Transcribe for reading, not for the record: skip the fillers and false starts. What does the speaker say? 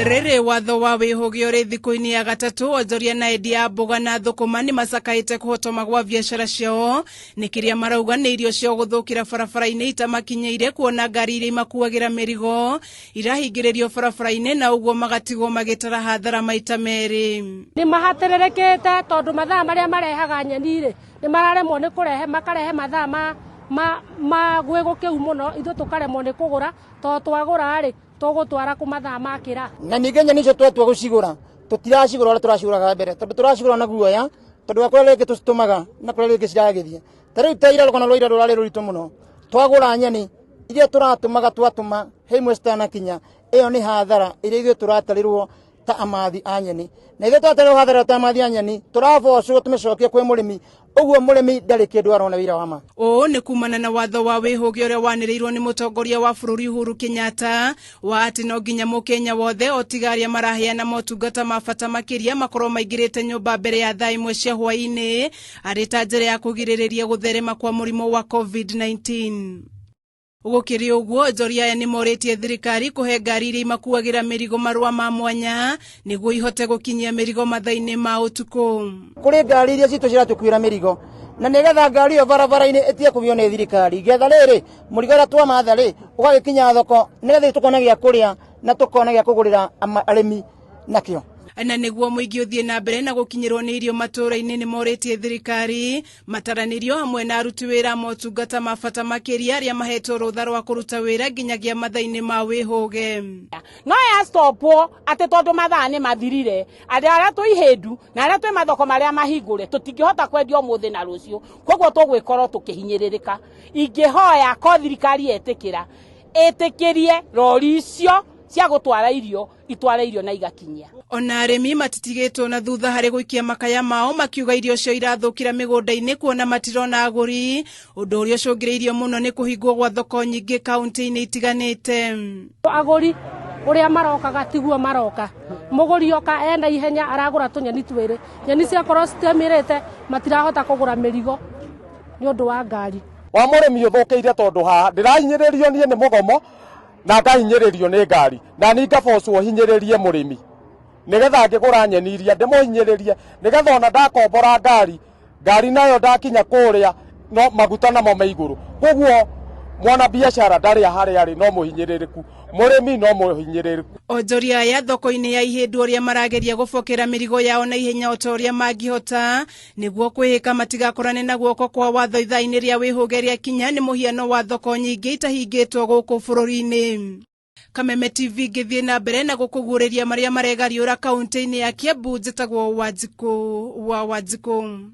Riri watho wa wihugio ri thikũ-inĩ ya gatatu onjoria na endia mboga na thukuma ni macakaite kuhotoma gwa biashara ciao nikiria marauga ni irio ciao guthukira barabara-ini itamakinyire kuona ngari iria imakuagira mirigo irahingiririo barabara-ini na uguo magatigwo magitara Hathara maita meri. Ni mahatererekete tondu mathaa maria marehaga nyeni ri ni mararemwo ni kurehe makarehe mathaa ma gwego kiu muno ithu tukaremwo ni kugura to twagura ri tugutwara ku mathaa makira na ninge nyeni icio twetua gucigura tutiracigura ora turaciguraga mbere tondu turacigura na guoya tondu akora reke tucitumaga na kora reke ciragithia tariu taira rukona roira rurari ruritu muno twagura nyeni iria turatumaga twatuma heimwe citanakinya iyo ni Hathara iria ithuĩ turatarirwo ta amathi a nyeni na ithuĩ twatarirwo Hathara ta amathi a nyeni turavocwo tumicokie kwi murimi uguo murimi ndari kindu arona wira wa ma. O ni kumana na watho wa wihugio uria waniriirwo ni mutongoria wa bururi Uhuru Kenyatta wa ati no nginya mukenya wothe otigaria maraheana motungata ma bata makiria makorwo maingirite nyumba mbere ya thaa imwe cia hwaini ari ta njira ya kugiririria gutherema kwa murimu wa COVID-19. Gukiri uguo onjoria aya ni moritie thirikari kuhe ngari iria imakuagira mirigo marua ma mwanya niguo ihote gukinyia mirigo mathaa-ini ma utuku. Kuri ngari iria citu ciratukuira mirigo na nigetha ngari iyo barabara-ini itie kubio ni thirikari getha riri murigo uria twamatha ri ugagikinya thoko nigetha tukona gia kuria na tukona gia kugurira arimi nakio. Na niguo muingi uthie na mbere na gukinyirwo ni irio matura-ini ni moritie thirikari mataranirio hamwe na aruti wira motungata ma bata makiria aria mahetwo rutha rwa kuruta wira nginyagia mathaa-ini ma wihuge. No ya stopwo ati tondu mathaa ni mathirire aria twihindu na aria twi mathoko maria mahingure tutingihota kwendia umuthi na rucio koguo tugwikorwo tukihinyiririka ingihoya ko thirikari etikirie rori icio cia gutwara irio itware irio na igakinyia. Ona arimi matitigitwo na thutha hari guikia makaya mao makiuga irio cio irathukira migunda-ini kuona matirona aguri undu uria ucungiriirio muno ni kuhingwo gwa thoko nyingi kaunti-ini itiganite. Aguri uria marokaga tiguo maroka muguri oka enda ihenya aragura tunyeni twiri nyeni cia korwo citemirite matirahota kugura mirigo ni undu wa ngari wa murimi uthukiire tondu haha ndirahinyiririo nie ni mugomo na ngahinyiririo ni ngari na ni ngabocwo hinyiririe murimi nigetha ngigura nyeni iria ndimuhinyiririe nigetha ona ndakombora ngari nayo ndakinya kuria no maguta namo me iguru koguo mwana biashara ndari haria ari no muhinyiririku murimi no muhinyiririku. Onjoria aya thoko-ini ya ihindu uria marageria gubokera mirigo yao na ihenya utoria mangihota niguo kwihika matigakorane na guoko kwa watho ithaa-ini ria wihuge ria kinya ni muhiano wa thoko nyingi itahingitwo guku bururi-ini. Kameme TV ngithie na mbere na gukuguriria maria maregariura kaunti-ini ya Kiambu njitagwo Wanjiku.